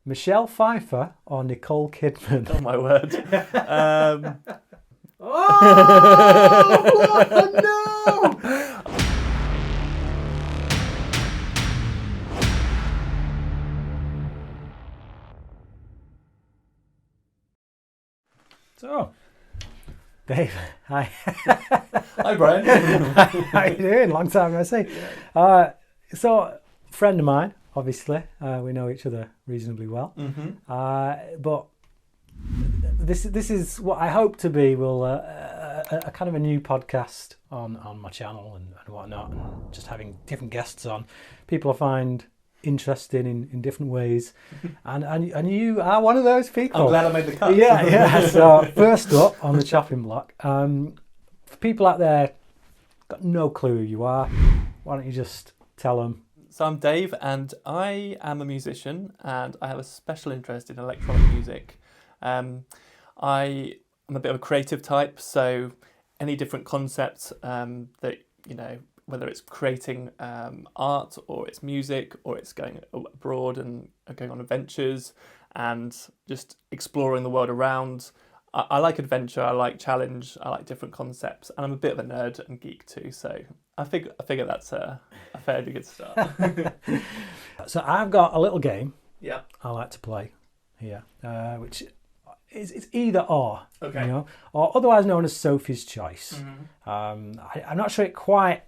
Michelle Pfeiffer or Nicole Kidman? Oh my word. Oh no! So, Dave, hi. Hi, Brian. How you doing? Long time no see. So, friend of mine, obviously. We know each other reasonably well. Mm-hmm. But this is what I hope to be a kind of a new podcast on my channel and whatnot, and just having different guests on. People I find interesting in different ways, and you are one of those people. I'm glad I made the cut. Yeah. So first up on the chopping block, for people out there got no clue who you are, why don't you just tell them? So I'm Dave, and I am a musician, and I have a special interest in electronic music. I'm a bit of a creative type, so any different concepts that, you know, whether it's creating art or it's music or it's going abroad and going on adventures and just exploring the world around. I like adventure, I like challenge, I like different concepts, and I'm a bit of a nerd and geek too, so I figure that's a fairly good start. So I've got a little game Yeah. I like to play here, which it's either or, Okay. you know, or otherwise known as Sophie's Choice. Mm-hmm. I'm not sure it quite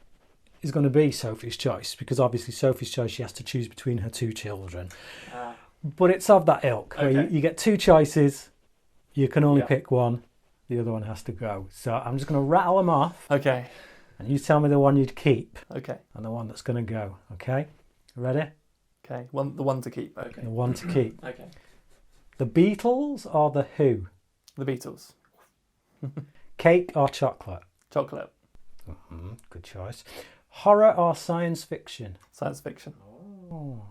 is going to be Sophie's Choice, because obviously Sophie's Choice, she has to choose between her two children. But it's of that ilk, where Okay. you get two choices, you can only Yeah. pick one, the other one has to go. So I'm just going to rattle them off, Okay. and you tell me the one you'd keep Okay. and the one that's going to go, okay? Ready? Okay. The one to keep. Okay. The one to keep. Okay. The Beatles or The Who? The Beatles. Cake or chocolate? Chocolate. Good choice. Horror or science fiction? Science fiction. Oh.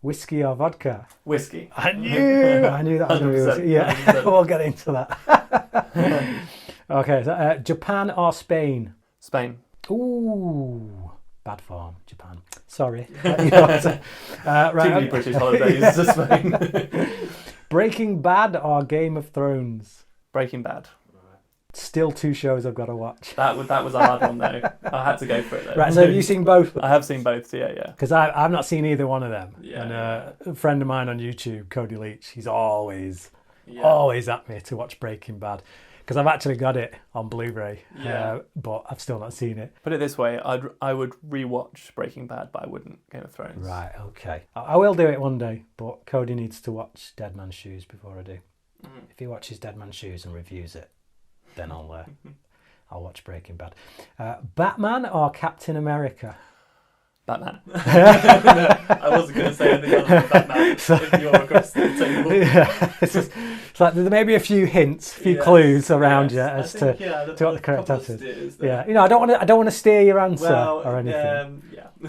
Whiskey or vodka? Whiskey. I knew that was going to be whiskey. 100%, Yeah, 100%. we'll get into that. Okay, so Japan or Spain? Spain. Ooh, bad form, Japan. Sorry. Too many British holidays to Spain. Breaking Bad or Game of Thrones? Breaking Bad. Still two shows I've got to watch. That was a hard one though. I had to go for it though. Right, so have you seen both? I have seen both. Yeah. Because I've not seen either one of them. Yeah, And a friend of mine on YouTube, Cody Leach, he's always at me to watch Breaking Bad. Because I've actually got it on Blu-ray, but I've still not seen it. Put it this way, I would rewatch Breaking Bad, but I wouldn't Game of Thrones. Right, okay. I will do it one day, but Cody needs to watch Dead Man's Shoes before I do. If he watches Dead Man's Shoes and reviews it, then I'll watch Breaking Bad. Batman or Captain America? Batman. I wasn't going to say anything other than Batman if you're across the table. Yeah, it's like there may be a few hints, a few clues around you as to what the correct answer is. Yeah, you know, I don't want to steer your answer or anything.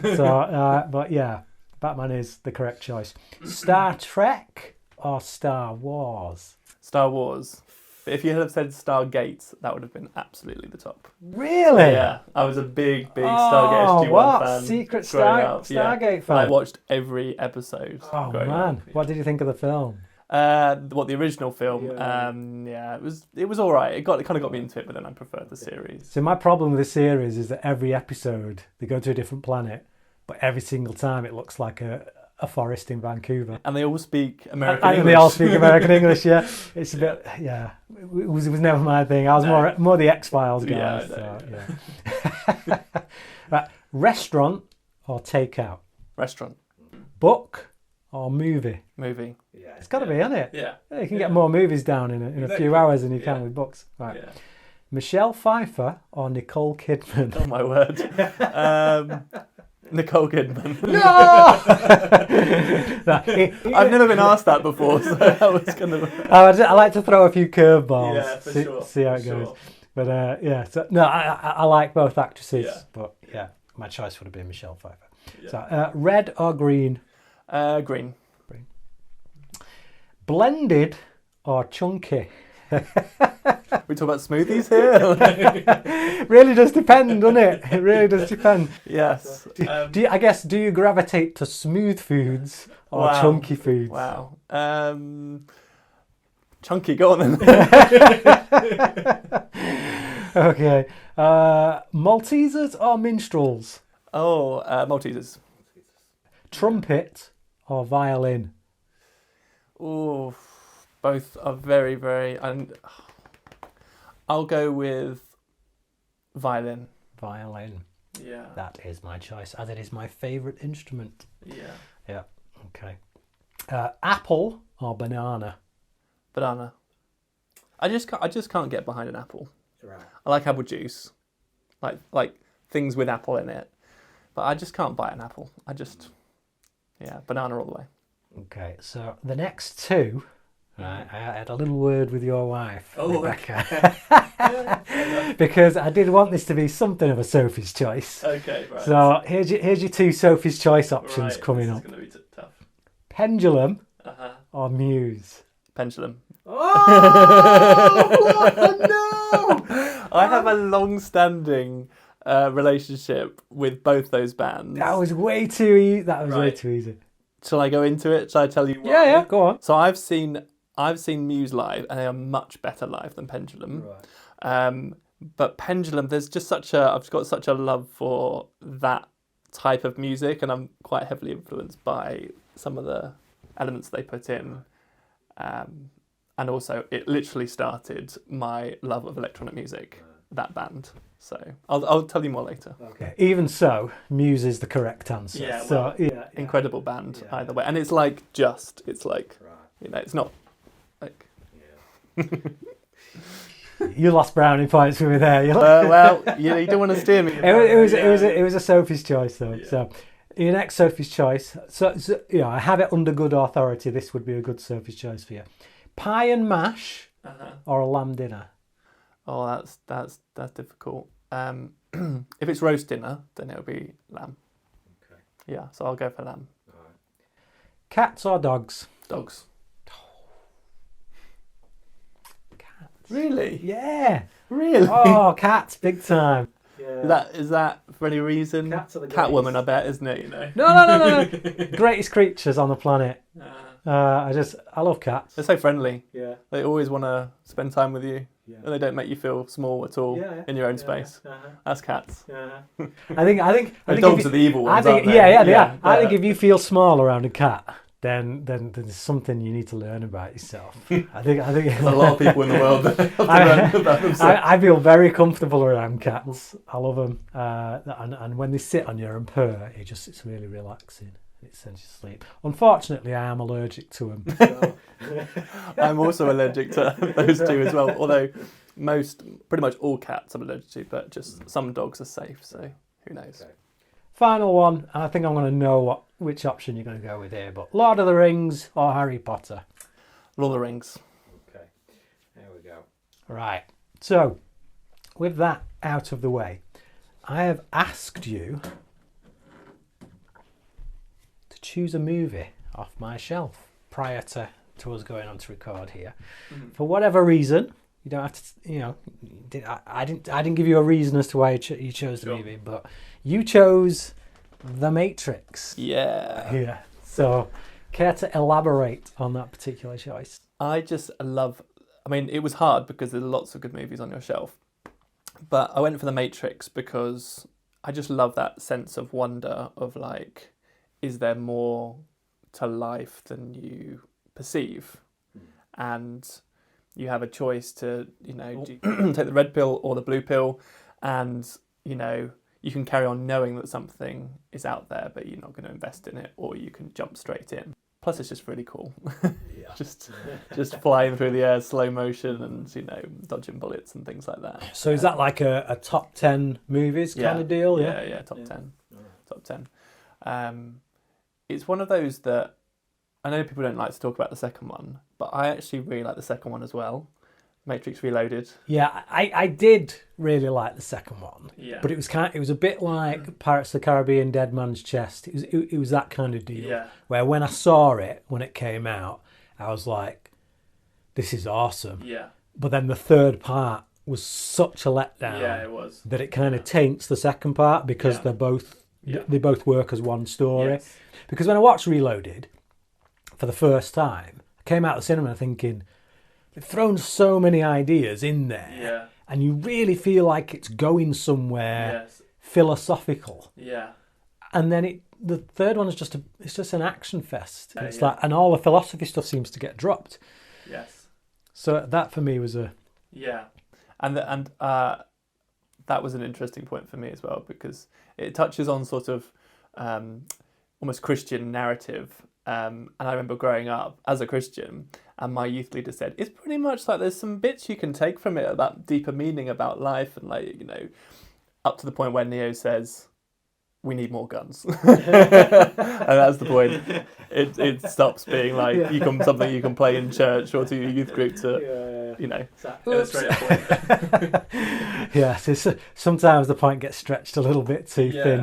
So, but yeah, Batman is the correct choice. Star Trek or Star Wars? Star Wars. But if you had said Stargate, that would have been absolutely the top. Really? Yeah, I was a big Stargate SG-1 what? fan. Secret Stargate fan. I watched every episode. Oh growing man, up. what did you think of the film? The original film? It was all right. It kind of got me into it, but then I preferred the series. So my problem with the series is that every episode they go to a different planet, but every single time it looks like a forest in Vancouver. And they all speak American And English. they all speak American English, yeah. It's a bit, it was never my thing. I was more the X-Files guy. Yeah, I so, know. yeah. Right, restaurant or takeout? Restaurant. Book or movie? Movie. Yeah, it's got to be, isn't it? Yeah. You can get more movies down in a few hours than you can with books. Right. Yeah. Michelle Pfeiffer or Nicole Kidman? Oh my word. Nicole Kidman. No! I've never been asked that before, so that was kind of... I like to throw a few curveballs. Yeah, for sure. See how it For goes. sure. But so, no, I like both actresses. Yeah. But yeah, my choice would have been Michelle Pfeiffer. Yeah. So red or green? Green. Blended or chunky? We talk about smoothies here? Really does depend, doesn't it? It really does depend. Yes. Do you gravitate to smooth foods or chunky foods? Wow. Chunky, go on then. Okay. Maltesers or minstrels? Oh, Maltesers. Trumpet or violin? Oh, both are very, very... I'll go with violin. Violin. Yeah. That is my choice, as it is my favourite instrument. Yeah. Yeah. Okay. Apple or banana? Banana. I just can't get behind an apple. Right. I like apple juice, like things with apple in it, but I just can't bite an apple. Banana all the way. Okay, so the next two, right, I had a little word with your wife, Rebecca, okay. because I did want this to be something of a Sophie's choice. Okay, right. So here's your two Sophie's choice options coming up. This is going to be tough. Pendulum or Muse? Pendulum. Oh no! I have a long-standing relationship with both those bands. That was way too easy. That was way too easy. Shall I go into it? Shall I tell you why? Yeah, go on. So I've seen Muse live, and they are much better live than Pendulum. Right. But Pendulum, I've got such a love for that type of music, and I'm quite heavily influenced by some of the elements they put in. And also, it literally started my love of electronic music, that band. So I'll tell you more later. Okay. Even so, Muse is the correct answer. Yeah. So incredible band either way, and it's it's not like. Yeah. You lost brownie points with me there. You don't want to steer me. It was a Sophie's choice though. Yeah. So your next Sophie's choice. So I have it under good authority. This would be a good Sophie's choice for you. Pie and mash or a lamb dinner? Oh, that's difficult. If it's roast dinner, then it'll be lamb. Okay. Yeah, so I'll go for lamb. All right. Cats or dogs? Dogs. Cats. Really? Yeah. Really? Oh, cats, big time. Yeah. Is that for any reason? Cats are the Catwoman, I bet, isn't it? No. Greatest creatures on the planet. I love cats. They're so friendly. Yeah. They always want to spend time with you. Yeah. And they don't make you feel small at all in your own space. That's cats. I think dogs are the evil ones. They are. I think if you feel small around a cat, then there's something you need to learn about yourself. I think there's a lot of people in the world that have to learn about themselves. I feel very comfortable around cats. I love them, and when they sit on you and purr, it's really relaxing. It sends you to sleep. Unfortunately, I am allergic to them. So. I'm also allergic to those two as well. Although pretty much all cats I'm allergic to, but just some dogs are safe. So who knows? Okay. Final one, and I think I'm going to know which option you're going to go with here. But Lord of the Rings or Harry Potter? Lord of the Rings. Okay, there we go. Right. So, with that out of the way, I have asked you choose a movie off my shelf prior to us going on to record here. Mm-hmm. For whatever reason, you don't have to, I didn't give you a reason as to why you chose the movie, but you chose The Matrix. Yeah. Yeah. So, care to elaborate on that particular choice? It was hard because there's lots of good movies on your shelf, but I went for The Matrix because I just love that sense of wonder of like, is there more to life than you perceive? And you have a choice to, take the red pill or the blue pill, and, you can carry on knowing that something is out there, but you're not going to invest in it, or you can jump straight in. Plus, it's just really cool. Yeah. just flying through the air, slow motion, and, dodging bullets and things like that. So is that like a top 10 movies kind of deal? Yeah, top 10. Top 10. It's one of those that I know people don't like to talk about the second one, but I actually really like the second one as well. Matrix Reloaded. Yeah, I did really like the second one. Yeah. But it was a bit like Pirates of the Caribbean Dead Man's Chest. It was that kind of deal. Yeah. Where when I saw it when it came out, I was like, this is awesome. Yeah. but then the third part was such a letdown. Yeah, it was. That it kind of taints the second part because they both work as one story. Yes. Because when I watched Reloaded for the first time, I came out of the cinema thinking they've thrown so many ideas in there, and you really feel like it's going somewhere philosophical. Yeah. And then the third one is just an action fest. It's like, and all the philosophy stuff seems to get dropped. Yes. So that for me was and that was an interesting point for me as well, because it touches on sort of almost Christian narrative. And I remember growing up as a Christian, and my youth leader said, it's pretty much like there's some bits you can take from it about deeper meaning about life, and like, you know, up to the point where Neo says, we need more guns. And that's the point. It stops being like something you can play in church or to your youth group to, you know, illustrate a point. Yeah, so sometimes the point gets stretched a little bit too thin.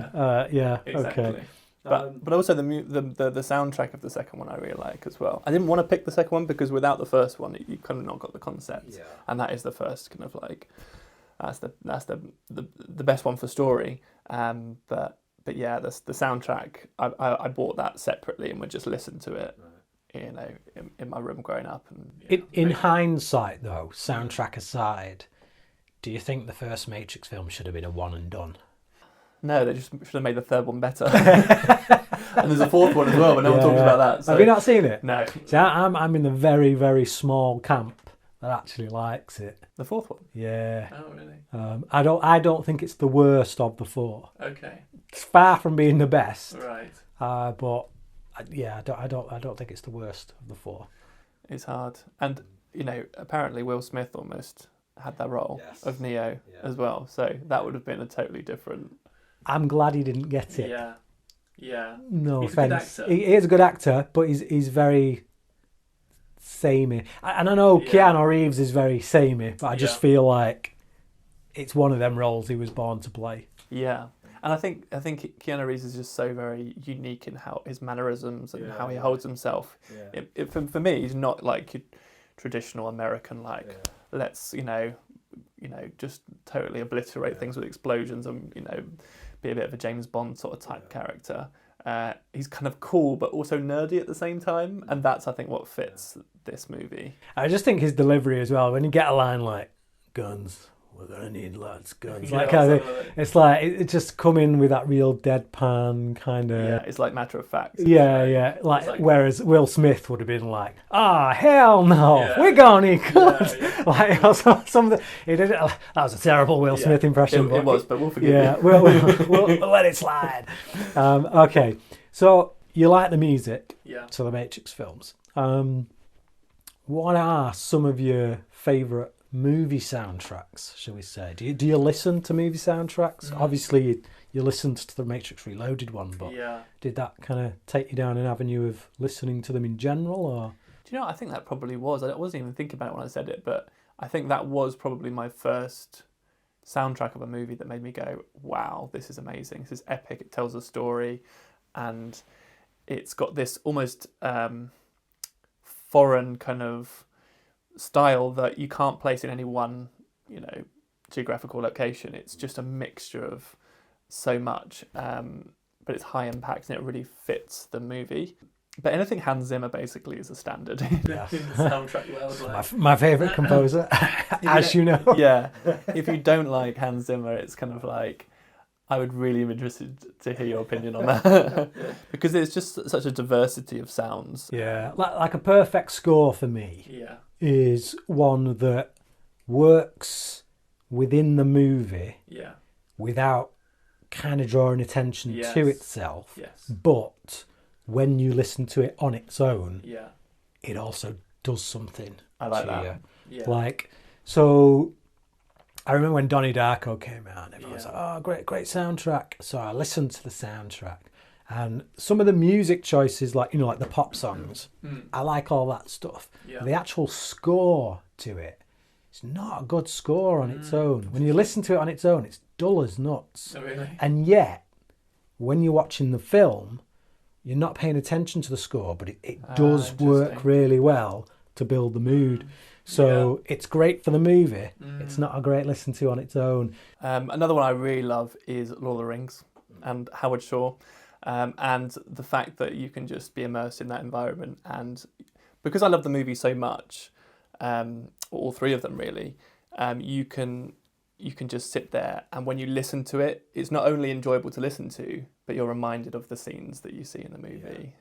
Exactly. Okay. But also the soundtrack of the second one I really like as well. I didn't want to pick the second one because without the first one you kind of not got the concept, and that is the first kind of like that's the best one for story. But yeah, the soundtrack I bought that separately and would just listen to it, you know, in my room growing up. And in hindsight, though, soundtrack aside, do you think the first Matrix film should have been a one and done? No, they just should have made the third one better. And there's a fourth one as well, but no one talks about that. So. Have you not seen it? No. See, I'm in the very, very small camp that actually likes it. The fourth one? Yeah. Oh, really? I don't think it's the worst of the four. Okay. It's far from being the best. Right. But yeah, I don't think it's the worst of the four. It's hard, and you know, apparently Will Smith almost had that role of Neo as well. So that would have been a totally different. I'm glad he didn't get it. Yeah. Yeah. No he's offense. A good actor. He is a good actor, but he's very samey. And I know Keanu Reeves is very samey, but I just feel like it's one of them roles he was born to play. Yeah. And I think Keanu Reeves is just so very unique in how his mannerisms and how he holds himself. Yeah. For me, he's not like your traditional American let's you know just totally obliterate things with explosions and you know be a bit of a James Bond sort of type character. He's kind of cool but also nerdy at the same time, and that's I think what fits this movie. I just think his delivery as well. When you get a line like "guns, we're gonna need lots of guns," it's like it just come in with that real deadpan kind of. Yeah, it's like matter of fact. Yeah. Like whereas Will Smith would have been like, hell no, we're gonna need guns. Like some he did it. That was a terrible Will Smith impression. It was, but we'll forgive you. We'll let it slide. Okay, so you like the music to the Matrix films. What are some of your favourite movie soundtracks, shall we say? Do you listen to movie soundtracks? Obviously you listened to the Matrix Reloaded one, but did that kind of take you down an avenue of listening to them in general, or? Do you know, I think that probably was. I wasn't even thinking about it when I said it, but I think that was probably my first soundtrack of a movie that made me go, wow, this is amazing, this is epic, it tells a story, and it's got this almost foreign kind of style that you can't place in any one, you know, geographical location. It's just a mixture of so much, but it's high impact and it really fits the movie. But anything Hans Zimmer basically is a standard in the soundtrack world. Like. My favourite composer, as you know. Yeah, if you don't like Hans Zimmer, it's kind of like, I would really be interested to hear your opinion on that. Because it's just such a diversity of sounds. Yeah, like a perfect score for me is one that works within the movie without kind of drawing attention to itself. But when you listen to it on its own, it also does something. I like that. Yeah. Like, so I remember when Donnie Darko came out and everyone was like, oh, great soundtrack. So I listened to the soundtrack. And some of the music choices, like, you know, like the pop songs, I like all that stuff. Yeah. The actual score to it, it's not a good score on its own. When you listen to it on its own, it's dull as nuts. Oh, really? And yet, when you're watching the film, you're not paying attention to the score, but it does work really well to build the mood. So it's great for the movie. It's not a great listen to on its own. Another one I really love is Lord of the Rings and Howard Shore. And the fact that you can just be immersed in that environment. And because I love the movie so much, all three of them really, you can just sit there, and when you listen to it, it's not only enjoyable to listen to, but you're reminded of the scenes that you see in the movie.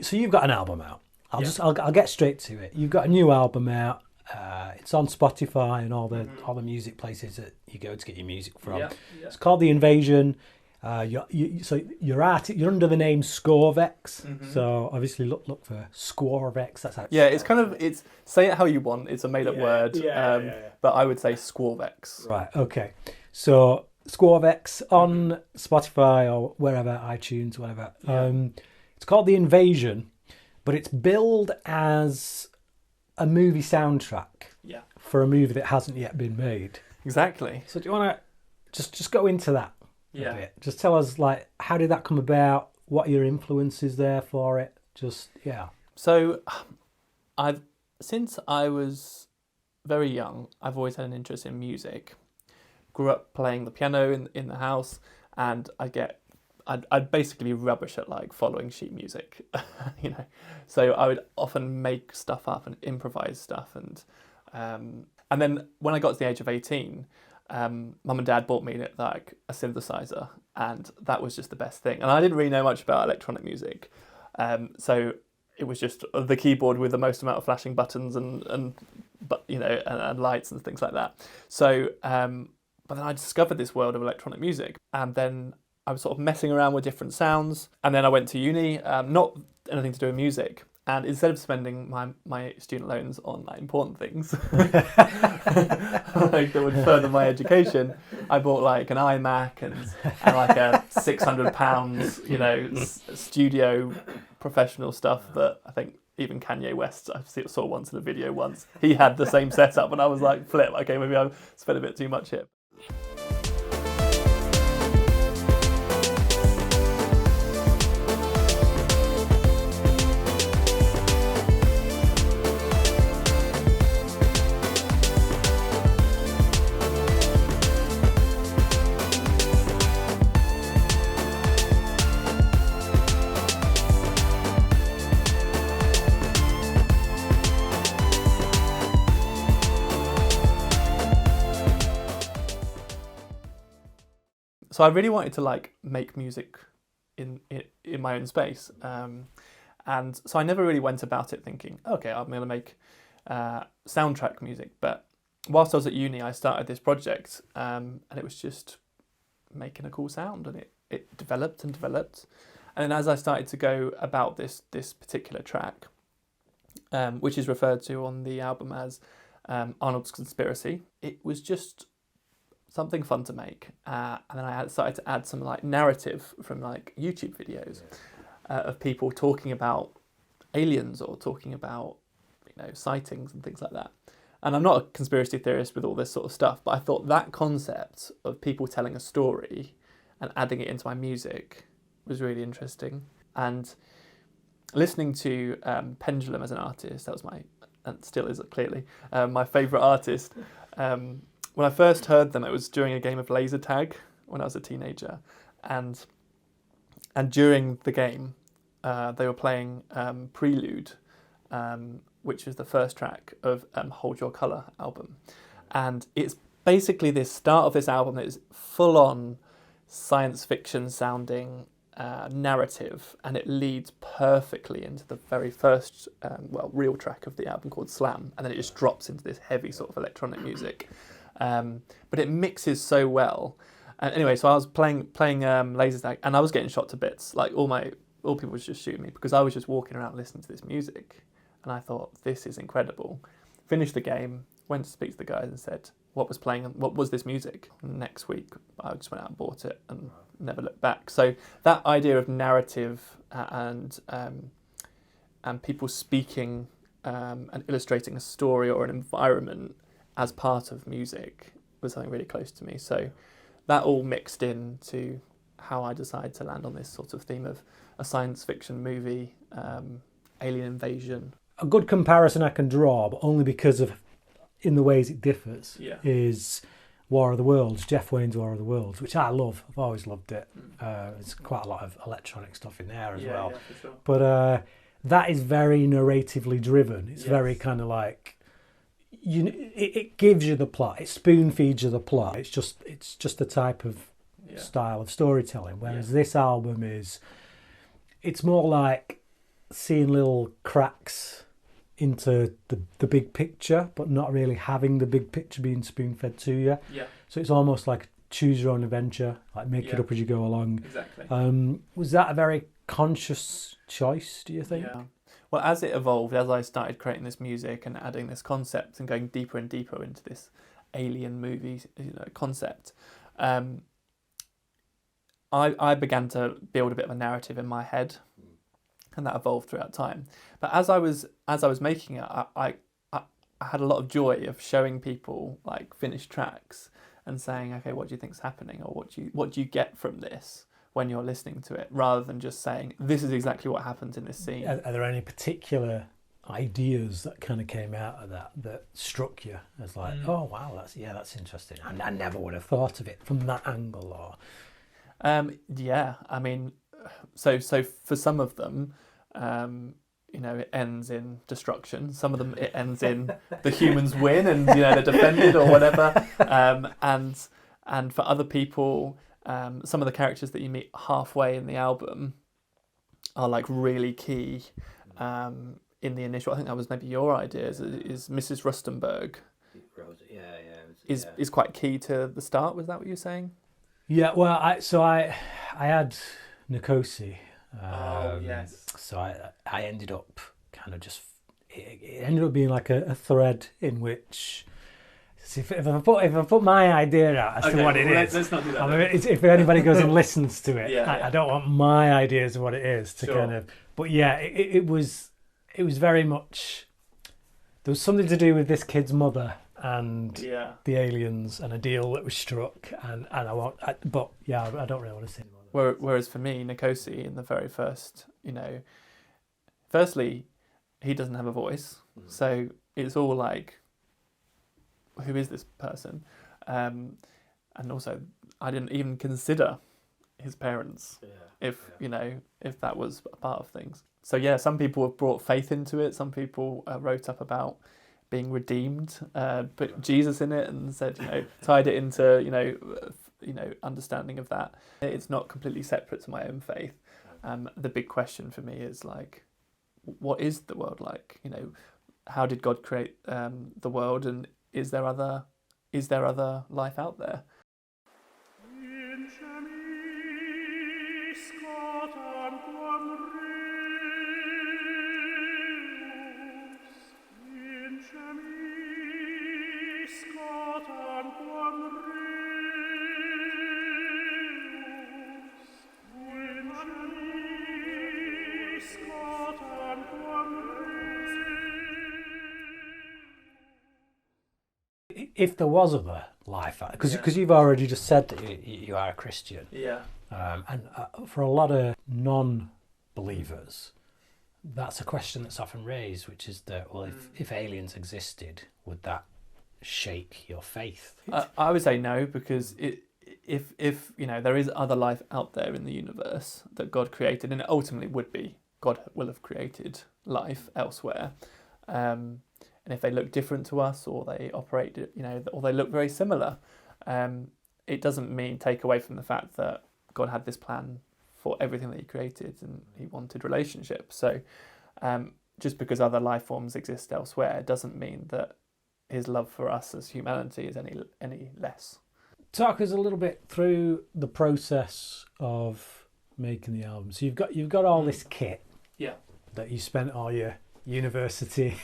So you've got an album out. I'll get straight to it. You've got a new album out. It's on Spotify and all the music places that you go to get your music from. Yeah. It's called The Invasion. You're under the name Sqorvex. So obviously look for Sqorvex. That's how it's say it how you want. It's a made up word. But I would say Sqorvex. Right. Okay. So Sqorvex on Spotify or wherever, iTunes, whatever. It's called The Invasion, but it's billed as a movie soundtrack for a movie that hasn't yet been made. Exactly. So do you want to just go into that a bit? Just tell us, like, how did that come about? What are your influences there for it? So since I was very young, I've always had an interest in music. Grew up playing the piano in the house, and I'd basically rubbish at like following sheet music, So I would often make stuff up and improvise stuff, and then when I got to the age of 18, Mum and Dad bought me like a synthesizer, and that was just the best thing. And I didn't really know much about electronic music, so it was just the keyboard with the most amount of flashing buttons and lights and things like that. So, but then I discovered this world of electronic music, and then I was sort of messing around with different sounds, and then I went to uni, not anything to do with music, and instead of spending my student loans on like important things like that would further my education, I bought like an iMac and like a £600 studio professional stuff that I think even Kanye West I saw once in a video once. He had the same setup, and I was like, flip, okay, maybe I spent a bit too much here. So I really wanted to like make music in my own space, and so I never really went about it thinking, okay, I'm going to make soundtrack music. But whilst I was at uni, I started this project, and it was just making a cool sound, and it developed and developed. And then as I started to go about this particular track, which is referred to on the album as Arnold's Conspiracy, it was just something fun to make, and then I started to add some like narrative from like YouTube videos of people talking about aliens or talking about sightings and things like that. And I'm not a conspiracy theorist with all this sort of stuff, but I thought that concept of people telling a story and adding it into my music was really interesting. And listening to Pendulum as an artist, that was and still is clearly my favourite artist. When I first heard them, it was during a game of laser tag when I was a teenager, and during the game, they were playing Prelude, which is the first track of Hold Your Colour album, and it's basically this start of this album that is full on science fiction sounding narrative, and it leads perfectly into the very first real track of the album called Slam, and then it just drops into this heavy sort of electronic music. But it mixes so well. And anyway, so I was playing laser tag, and I was getting shot to bits. Like all people was just shooting me because I was just walking around listening to this music, and I thought, this is incredible. Finished the game, went to speak to the guys and said, what was playing, what was this music? Next week, I just went out and bought it and never looked back. So that idea of narrative and people speaking and illustrating a story or an environment as part of music was something really close to me. So that all mixed into how I decided to land on this sort of theme of a science fiction movie, alien invasion. A good comparison I can draw, but only because of in the ways it differs, is War of the Worlds, Jeff Wayne's War of the Worlds, which I love. I've always loved it. There's quite a lot of electronic stuff in there as well. Yeah, for sure. But that is very narratively driven. It's very kind of like, it gives you the plot. It spoon feeds you the plot. It's just a type of style of storytelling. Whereas this album it's more like seeing little cracks into the big picture, but not really having the big picture being spoon-fed to you. Yeah. So it's almost like choose your own adventure, like make it up as you go along. Exactly. Was that a very conscious choice, do you think? Yeah. Well, as it evolved, as I started creating this music and adding this concept and going deeper and deeper into this alien movie concept, I began to build a bit of a narrative in my head, and that evolved throughout time. But as I was making it, I had a lot of joy of showing people like finished tracks and saying, okay, what do you think's happening, or what do you get from this when you're listening to it, rather than just saying this is exactly what happens in this scene. Are there any particular ideas that kind of came out of that struck you as like, oh wow, that's interesting. I never would have thought of it from that angle, or I mean, so for some of them, it ends in destruction. Some of them it ends in the humans win and they're defended or whatever. And for other people, some of the characters that you meet halfway in the album are like really key in the initial. I think that was maybe your idea. Is Mrs. Rustenberg? Is quite key to the start. Was that what you were saying? Yeah, well, I had Nkosi. So I ended up kind of just, it ended up being like a thread in which, if I put my idea out as to what it is, let's not do that. I mean, if anybody goes and listens to it, I don't want my ideas of what it is to kind of, but yeah, it was very much, there was something to do with this kid's mother and the aliens and a deal that was struck, and I don't really want to say anymore. Whereas for me, Nkosi in the very first, firstly, he doesn't have a voice, so it's all like, who is this person? And also, I didn't even consider his parents if that was a part of things. So yeah, some people have brought faith into it. Some people wrote up about being redeemed, put Jesus in it and said, tied it into, understanding of that. It's not completely separate to my own faith. The big question for me is like, what is the world like? How did God create the world, and is there other life out there? If there was other life, because you've already just said that you are a Christian, and for a lot of non-believers, that's a question that's often raised, which is that, well, if aliens existed, would that shake your faith? I would say no, because if there is other life out there in the universe that God created, and it ultimately would be, God will have created life elsewhere. And if they look different to us, or they operate, or they look very similar, it doesn't take away from the fact that God had this plan for everything that he created, and he wanted relationships. So just because other life forms exist elsewhere doesn't mean that his love for us as humanity is any less. Talk us a little bit through the process of making the album. So you've got all this kit that you spent all your university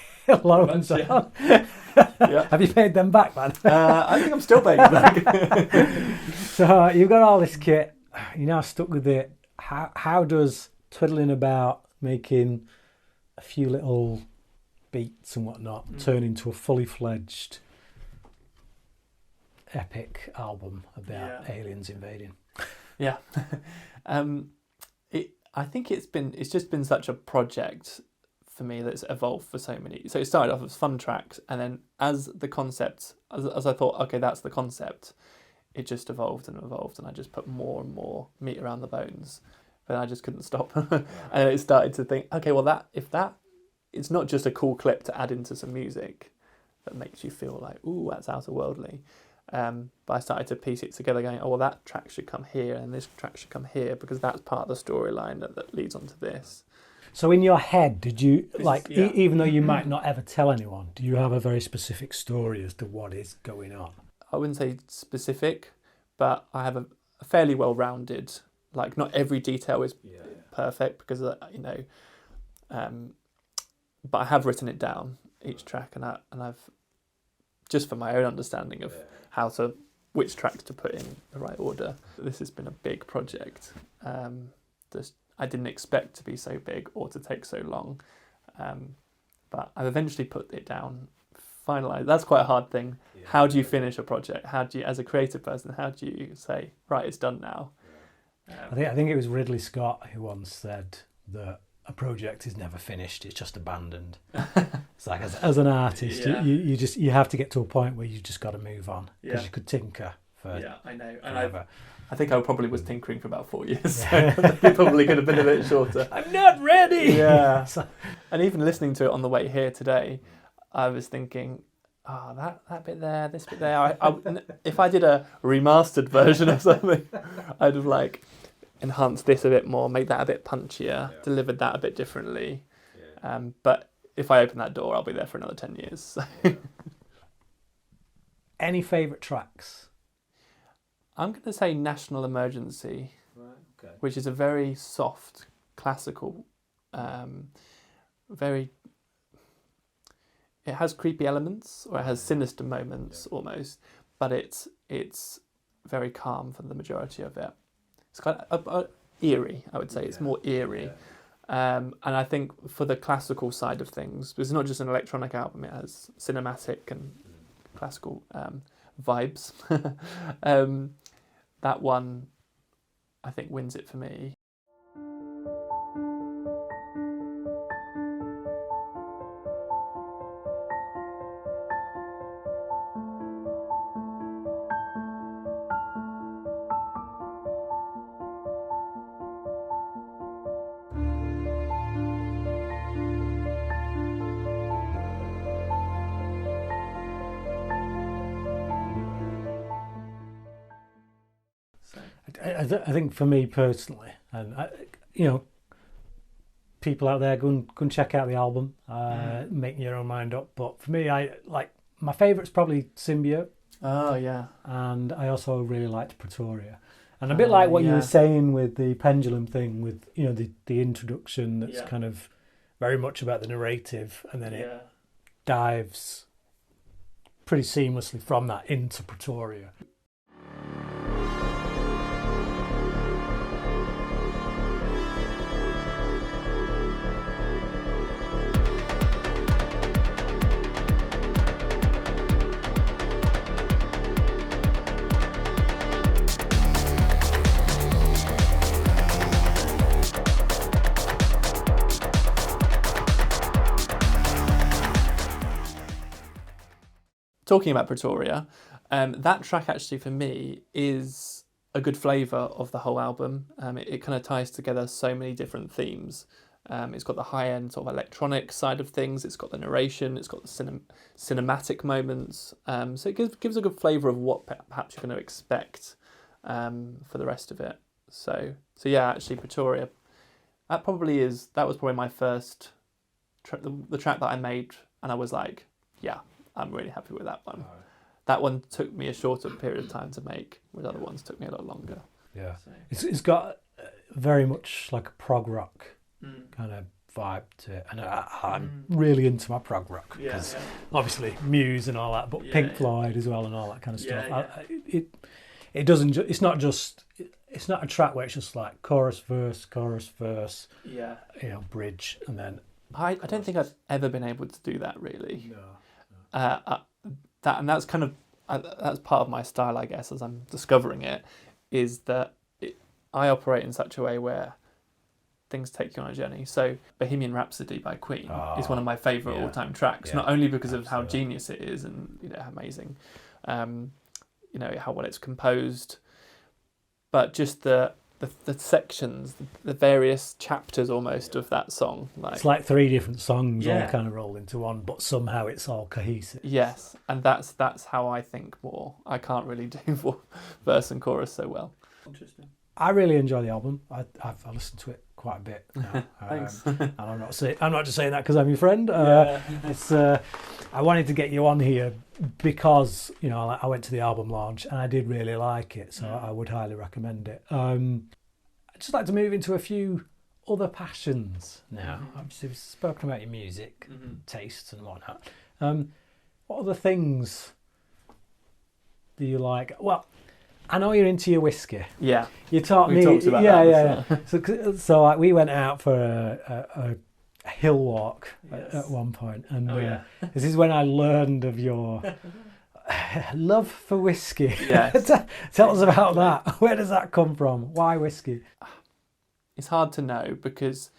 loans on. Yeah. Have you paid them back, man? I think I'm still paying it back. So you've got all this kit. You're now stuck with it. How does twiddling about making a few little beats and whatnot turn into a fully fledged epic album about aliens invading? Yeah. I think it's just been such a project for me that's evolved for so many. So it started off as fun tracks, and then as the concept, as I thought, okay, that's the concept, it just evolved, and I just put more and more meat around the bones. But I just couldn't stop. And it started to think, okay, well, it's not just a cool clip to add into some music that makes you feel like, ooh, that's outer worldly. But I started to piece it together going, oh, well, that track should come here and this track should come here because that's part of the storyline that leads on to this. So in your head, did you, even though you might not ever tell anyone, do you have a very specific story as to what is going on? I wouldn't say specific, but I have a fairly well-rounded, like not every detail is perfect because, but I have written it down, each track, and I've, just for my own understanding of which tracks to put in the right order. This has been a big project. I didn't expect to be so big or to take so long, but I've eventually put it down, finalised. That's quite a hard thing. Yeah. How do you finish a project? How do you, as a creative person, how do you say, right, it's done now? I think it was Ridley Scott who once said that a project is never finished; it's just abandoned. It's like as an artist, you have to get to a point where you just got to move on because you could tinker for I know, forever. I think I probably was tinkering for about 4 years, so it probably could have been a bit shorter. I'm not ready! Yeah. And even listening to it on the way here today, I was thinking, that bit there, this bit there. If I did a remastered version of something, I'd have enhanced this a bit more, made that a bit punchier, delivered that a bit differently. But if I open that door, I'll be there for another 10 years. So. Any favourite tracks? I'm going to say National Emergency, which is a very soft, classical, it has creepy elements, or it has sinister moments almost, but it's very calm for the majority of it. It's kind of eerie, I would say. It's more eerie. And I think for the classical side of things, it's not just an electronic album, it has cinematic and classical vibes. That one, I think, wins it for me. I think for me personally, and people out there, go and check out the album, make your own mind up. But for me, my favourite's probably Symbiote. Oh yeah. And I also really liked Pretoria. And a bit like what you were saying with the pendulum thing, with the introduction that's kind of very much about the narrative, and then it dives pretty seamlessly from that into Pretoria. Talking about Pretoria, that track actually for me is a good flavour of the whole album. It kind of ties together so many different themes. It's got the high-end sort of electronic side of things, it's got the narration, it's got the cinematic moments. So it gives a good flavour of what perhaps you're going to expect for the rest of it. So yeah, actually Pretoria, that was probably my first, the track that I made, and I was like, yeah, I'm really happy with that one. That one took me a shorter period of time to make, whereas other ones took me a lot longer. Yeah, so. It's got very much like a prog rock kind of vibe to it, and I'm really into my prog rock because obviously Muse and all that, but Pink Floyd as well and all that kind of stuff. It doesn't. It's not just. It's not a track where it's just like chorus, verse, bridge, and then. I don't think I've ever been able to do that really. No. That's kind of that's part of my style, I guess, as I'm discovering it, is that I operate in such a way where things take you on a journey. So Bohemian Rhapsody by Queen is one of my favourite all-time tracks, not only because of how genius it is and how amazing, how well it's composed, but just the sections, the various chapters almost of that song. It's like 3 different songs all kind of roll into one, but somehow it's all cohesive. Yes, and that's how I think more. I can't really do verse and chorus so well. Interesting. I really enjoy the album. I've listened to it quite a bit now. Thanks. And I'm not just saying that because I'm your friend. It's I wanted to get you on here because I went to the album launch and I did really like it, so I would highly recommend it. I'd just like to move into a few other passions now. Obviously, we've spoken about your music tastes and whatnot. What other things do you like? Well, I know you're into your whiskey. Yeah. You taught me. We talked about that. Yeah. So we went out for a hill walk at one point, and this is when I learned of your love for whiskey. Yes. Tell us about that. Where does that come from? Why whiskey? It's hard to know because,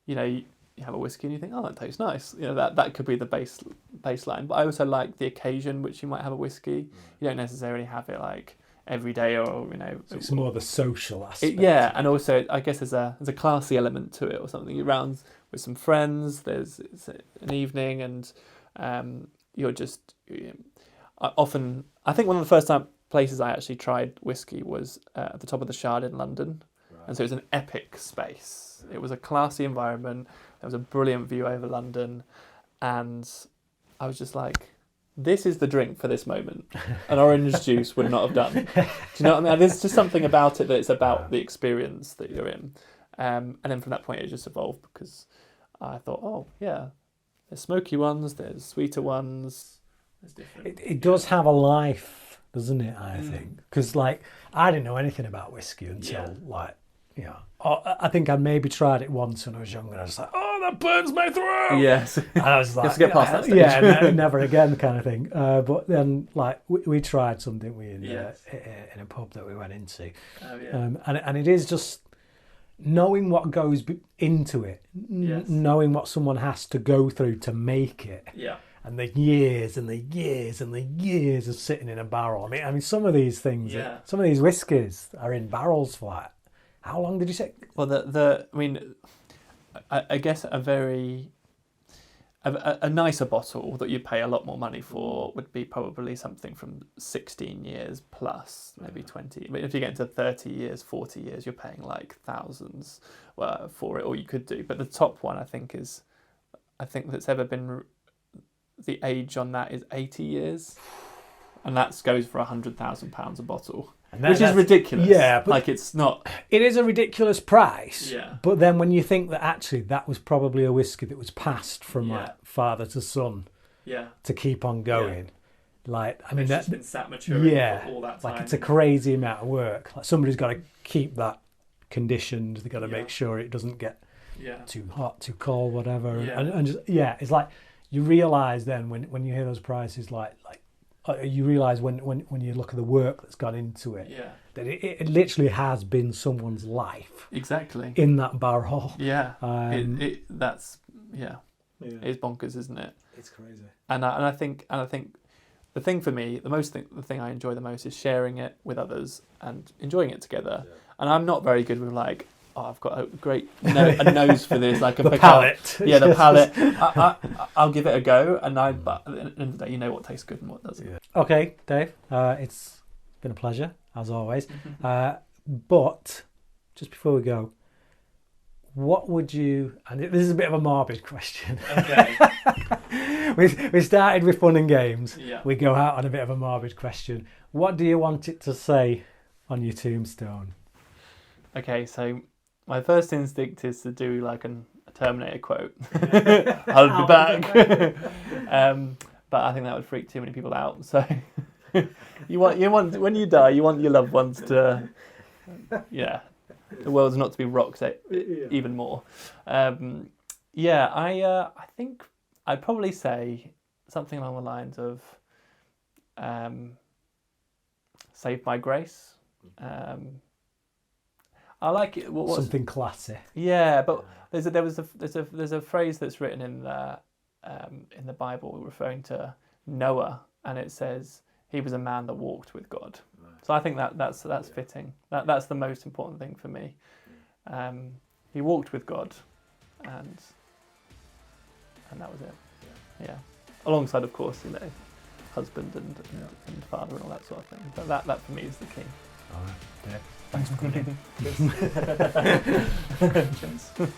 you have a whiskey and you think, oh, that tastes nice. That could be the baseline. But I also like the occasion which you might have a whiskey. You don't necessarily have it like every day or So it's more the social aspect. And also I guess there's a classy element to it or something. You're around with some friends, it's an evening, and you're just often. I think one of the first places I actually tried whiskey was at the top of the Shard in London, and so it was an epic space. It was a classy environment. There was a brilliant view over London, and I was just like, this is the drink for this moment. An orange juice would not have done. Do you know what I mean? There's just something about it that it's about the experience that you're in. And then from that point, it just evolved because I thought, there's smoky ones, there's sweeter ones. There's different. It does have a life, doesn't it, I think? Because, I didn't know anything about whiskey until, I think I maybe tried it once when I was younger, and I was like, that burns my throat. Yes. And I was like, you have to get past that stage. Yeah, never again kind of thing. But then, we tried some, didn't we, in a pub that we went into. Oh, yeah. And it is just knowing what goes into it, knowing what someone has to go through to make it. Yeah. And the years and the years and the years of sitting in a barrel. I mean, some of these things, some of these whiskies are in barrels for how long did you say? Well, I guess a nicer bottle that you pay a lot more money for would be probably something from 16 years plus, maybe 20. I mean, if you get into 30 years, 40 years, you're paying like thousands for it, or you could do. But the top one, I think that's ever been, the age on that is 80 years. And that goes for £100,000 a bottle. Which is ridiculous. Yeah, but it's not. It is a ridiculous price. Yeah. But then when you think that actually that was probably a whiskey that was passed from father to son. Yeah. To keep on going. It's just been sat maturing for all that time. It's a crazy amount of work. Somebody's got to keep that conditioned. They've got to make sure it doesn't get too hot, too cold, whatever. Yeah. And just it's like you realise then when you hear those prices you realise when you look at the work that's gone into it, that it literally has been someone's life. Exactly. In that barrel. Yeah. It's bonkers, isn't it? It's crazy. And I think the thing for me, the thing I enjoy the most is sharing it with others and enjoying it together. Yeah. And I'm not very good with I've got a great a nose for this, like a the palate. Yeah, the palate. I'll give it a go, but at the end of the day, you know what tastes good and what doesn't. Yeah. Okay, Dave, it's been a pleasure as always. But just before we go, what would you? And this is a bit of a morbid question. Okay. we started with fun and games. Yeah. We go out on a bit of a morbid question. What do you want it to say on your tombstone? Okay, so my first instinct is to do like a Terminator quote. I'll be back. But I think that would freak too many people out. So you want when you die, you want your loved ones to, the world's not to be rocked even more. I think I'd probably say something along the lines of "Save by Grace." I like it. Something classy. Yeah, but there's a phrase that's written in the Bible referring to Noah, and it says he was a man that walked with God. Right. So I think that's fitting. That's the most important thing for me. He walked with God, and that was it. Yeah. Alongside, of course, husband and father and all that sort of thing. But that for me is the key. All right. Yeah. Thanks for coming in.